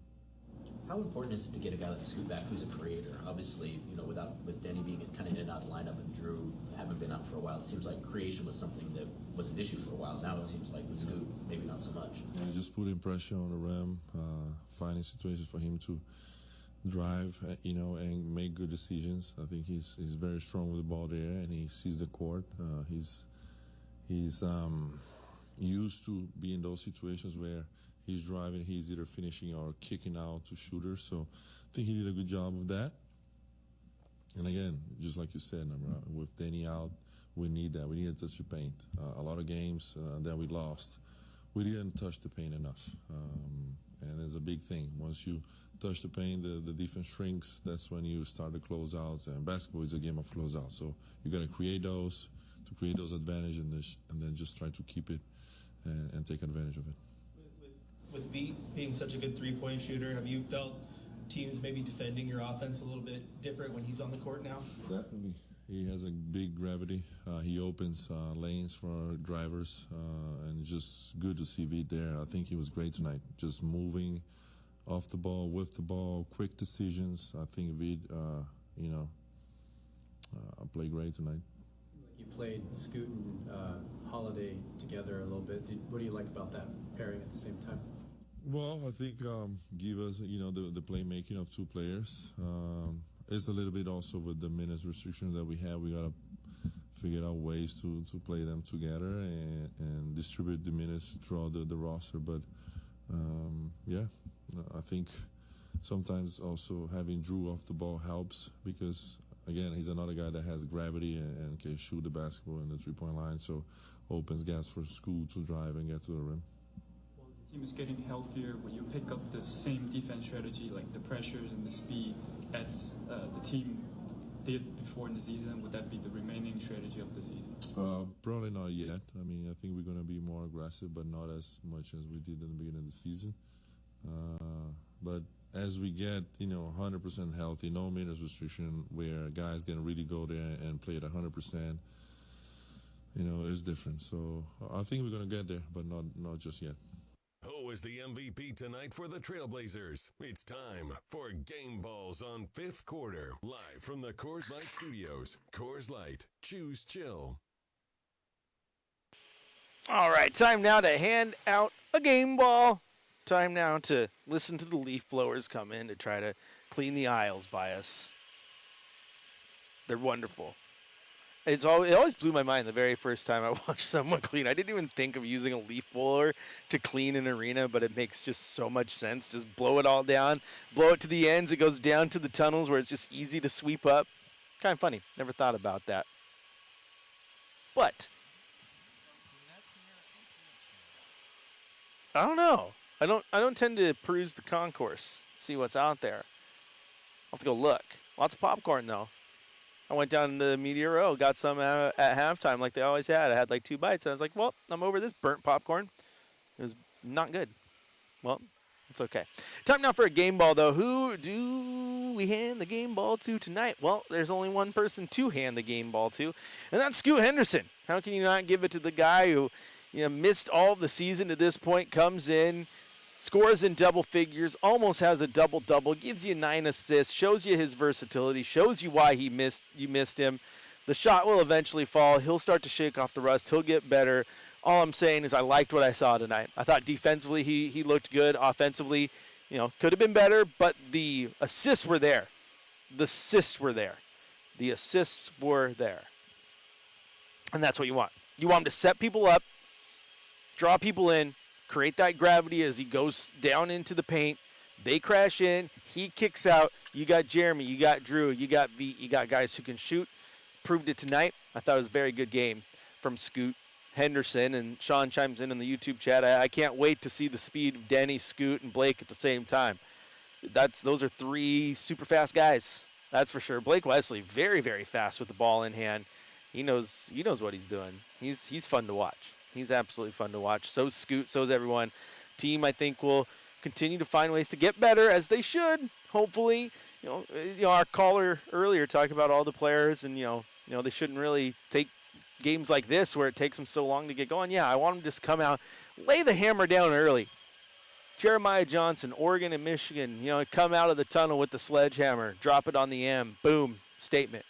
How important is it to get a guy like Scoot back who's a creator? Obviously, with Denny being kind of in and out of the lineup and Drew haven't been out for a while, it seems like creation was something that was an issue for a while. Now it seems like with Scoot, maybe not so much. Yeah, just putting pressure on the rim, finding situations for him to drive, and make good decisions. I think he's very strong with the ball there, and he sees the court. He's used to be in those situations where he's driving, he's either finishing or kicking out to shooters. So I think he did a good job of that. And again, just like you said, with Danny out, we need that. We need to touch the paint. A lot of games that we lost, we didn't touch the paint enough. And it's a big thing. Once you touch the paint, the defense shrinks. That's when you start the closeouts. And basketball is a game of closeouts. So you got to create those advantages, and then just try to keep it and take advantage of it. With Veit being such a good three-point shooter, have you felt teams maybe defending your offense a little bit different when he's on the court now? Definitely. He has a big gravity. He opens lanes for our drivers, and just good to see Veit there. I think he was great tonight, just moving off the ball, with the ball, quick decisions. I think Veit, played great tonight. You played Scoot and Holiday together a little bit. What do you like about that pairing at the same time? Well, I think give us, the playmaking of two players. It's a little bit also with the minutes restrictions that we have. We got to figure out ways to play them together and distribute the minutes throughout the roster. But, I think sometimes also having Drew off the ball helps because, again, he's another guy that has gravity and can shoot the basketball in the three-point line, so opens gas for Scoot to drive and get to the rim. Well, the team is getting healthier. When you pick up the same defense strategy, like the pressures and the speed, as the team did before in the season, would that be the remaining strategy of the season? Probably not yet. I mean, I think we're going to be more aggressive, but not as much as we did in the beginning of the season. But as we get, 100% healthy, no minutes restriction, where guys can really go there and play at 100%, it's different. So I think we're going to get there, but not just yet. Who is the MVP tonight for the Trailblazers? It's time for Game Balls on Fifth Quarter, live from the Coors Light Studios. Coors Light, choose chill. All right, time now to hand out a game ball. Time now to listen to the leaf blowers come in to try to clean the aisles by us. They're wonderful. It always blew my mind the very first time I watched someone clean. I didn't even think of using a leaf blower to clean an arena, but it makes just so much sense. Just blow it all down, blow it to the ends. It goes down to the tunnels where it's just easy to sweep up. Kind of funny. Never thought about that. But I don't know. I don't tend to peruse the concourse, see what's out there. I'll have to go look. Lots of popcorn, though. I went down to the Media Row, got some at halftime like they always had. I had like 2 bites. I was like, well, I'm over this burnt popcorn. It was not good. Well, it's okay. Time now for a game ball, though. Who do we hand the game ball to tonight? Well, there's only one person to hand the game ball to, and that's Scoot Henderson. How can you not give it to the guy who missed all of the season to this point, comes in, scores in double figures, almost has a double-double, gives you 9 assists, shows you his versatility, shows you why you missed him. The shot will eventually fall. He'll start to shake off the rust. He'll get better. All I'm saying is I liked what I saw tonight. I thought defensively he looked good. Offensively, could have been better, but the assists were there. The assists were there. And that's what you want. You want him to set people up, draw people in, create that gravity as he goes down into the paint. They crash in. He kicks out. You got Jeremy. You got Drew. You got Veet. You got guys who can shoot. Proved it tonight. I thought it was a very good game from Scoot Henderson. And Sean chimes in the YouTube chat. I can't wait to see the speed of Denny, Scoot, and Blake at the same time. Those are 3 super fast guys. That's for sure. Blake Wesley, very, very fast with the ball in hand. He knows what he's doing. He's fun to watch. He's absolutely fun to watch. So's Scoot. So's everyone. Team, I think, will continue to find ways to get better, as they should. Hopefully, our caller earlier talked about all the players, and they shouldn't really take games like this where it takes them so long to get going. Yeah, I want them to just come out, lay the hammer down early. Jeremiah Johnson, Oregon and Michigan, come out of the tunnel with the sledgehammer, drop it on the M, boom, statement.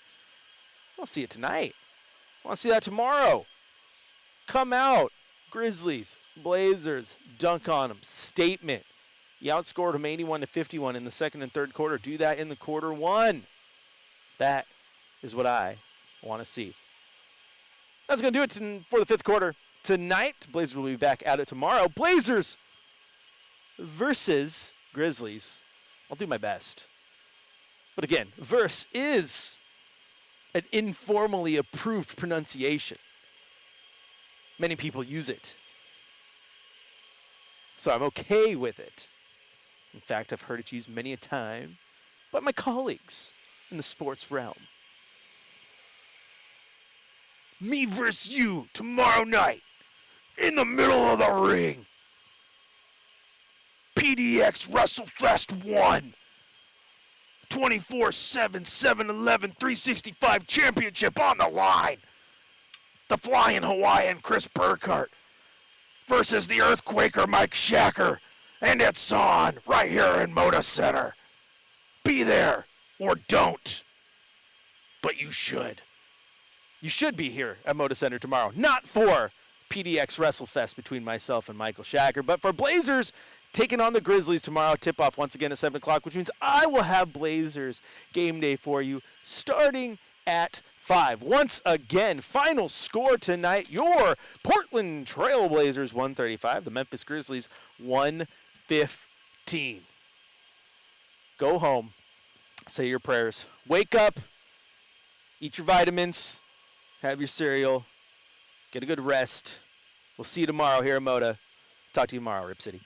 I'll see it tonight. I want to see that tomorrow. Come out, Grizzlies, Blazers, dunk on them, statement. You outscored them 81-51 in the second and third quarter. Do that in the quarter one. That is what I want to see. That's going to do it for the fifth quarter tonight. Blazers will be back at it tomorrow. Blazers versus Grizzlies. I'll do my best. But again, verse is an informally approved pronunciation. Many people use it. So I'm okay with it. In fact, I've heard it used many a time by my colleagues in the sports realm. Me versus you tomorrow night in the middle of the ring. PDX WrestleFest 1. 24/7, 7-Eleven, 365 championship on the line. The Flying Hawaiian Chris Burkhardt versus the Earthquaker Mike Shacker. And it's on right here in Moda Center. Be there or don't. But you should. You should be here at Moda Center tomorrow. Not for PDX WrestleFest between myself and Michael Shacker, but for Blazers taking on the Grizzlies tomorrow. Tip-off once again at 7 o'clock, which means I will have Blazers game day for you starting at 5. Once again, final score tonight, your Portland Trail Blazers 135, the Memphis Grizzlies 115. Go home, say your prayers, wake up, eat your vitamins, have your cereal, get a good rest. We'll see you tomorrow here at Moda. Talk to you tomorrow, Rip City.